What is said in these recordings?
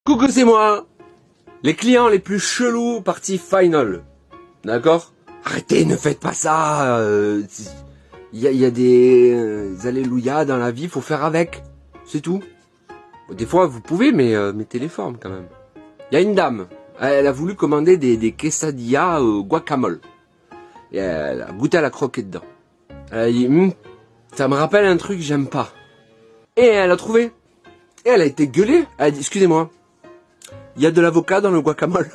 Coucou, c'est moi. Les clients les plus chelous partie final. D'accord? Arrêtez, ne faites pas ça. Y a des alléluia dans la vie, faut faire avec. C'est tout. Des fois, vous pouvez, mais mettez les formes quand même. Il y a une dame. Elle a voulu commander des quesadillas guacamole. Et elle a goûté à la croquer dedans. Elle a dit, ça me rappelle un truc que j'aime pas. Et elle a trouvé. Et elle a été gueulée. Elle a dit, excusez-moi. Il y a de l'avocat dans le guacamole.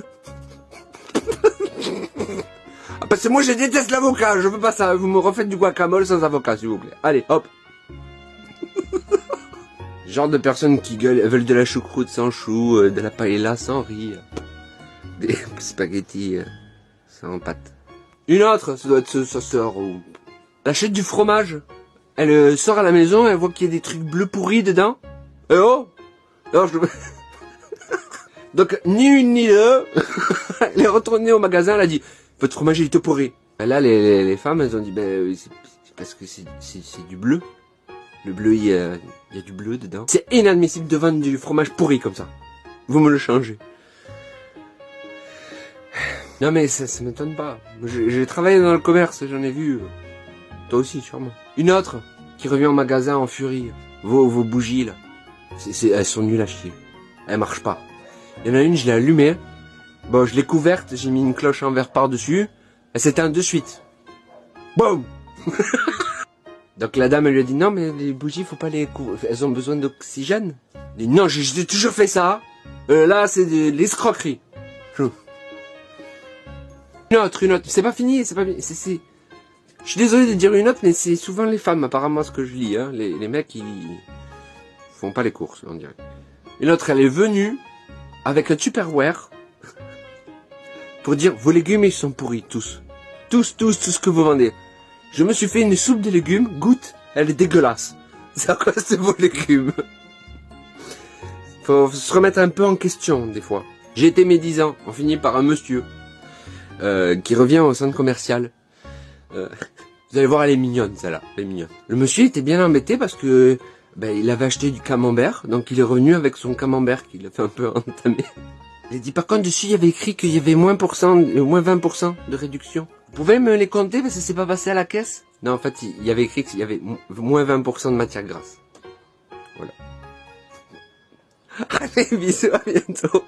Ah, parce que moi je déteste l'avocat, je veux pas ça. Vous me refaites du guacamole sans avocat s'il vous plaît. Allez, hop. Genre de personnes qui gueulent, elles veulent de la choucroute sans chou, de la paella sans riz, des spaghettis sans pâte. Une autre, ça doit être sa sœur. Ou... Elle achète du fromage. Elle sort à la maison, elle voit qu'il y a des trucs bleus pourris dedans. Eh oh non, je... Donc, ni une ni deux, elle est retournée au magasin, elle a dit, votre fromage il est tout pourri. Et là, les femmes, elles ont dit, c'est parce que c'est du bleu. Le bleu, il y a du bleu dedans. C'est inadmissible de vendre du fromage pourri comme ça. Vous me le changez. Non mais ça m'étonne pas. J'ai travaillé dans le commerce, j'en ai vu. Toi aussi, sûrement. Une autre, qui revient au magasin en furie. Vos bougies, là. Elles sont nulles à chier. Elles marchent pas. Il y en a une, je l'ai allumée. Bon, je l'ai couverte, j'ai mis une cloche en verre par-dessus. Elle s'éteint de suite. Boum. Donc la dame, elle lui a dit, non, mais les bougies, faut pas les couvrir. Elles ont besoin d'oxygène. Elle dit, non, j'ai toujours fait ça. Là, c'est de l'escroquerie. Une autre. C'est pas fini, c'est pas fini. Je suis désolé de dire une autre, mais c'est souvent les femmes, apparemment, ce que je lis. Hein. Les mecs, ils font pas les courses, on dirait. Une autre, elle est venue avec un Tupperware pour dire vos légumes ils sont pourris tous. Tout ce que vous vendez. Je me suis fait une soupe de légumes, goûte, elle est dégueulasse. C'est à cause de vos légumes. Faut se remettre un peu en question des fois. J'ai été médisant, on finit par un monsieur qui revient au centre commercial. Vous allez voir, elle est mignonne celle-là, elle est mignonne. Le monsieur était bien embêté parce que il avait acheté du camembert, donc il est revenu avec son camembert qu'il a fait un peu entamer. Il a dit par contre dessus il y avait écrit qu'il y avait moins 20% de réduction. Vous pouvez me les compter parce que c'est pas passé à la caisse? Non, en fait il y avait écrit qu'il y avait moins 20% de matière grasse. Voilà. Allez, bisous, à bientôt.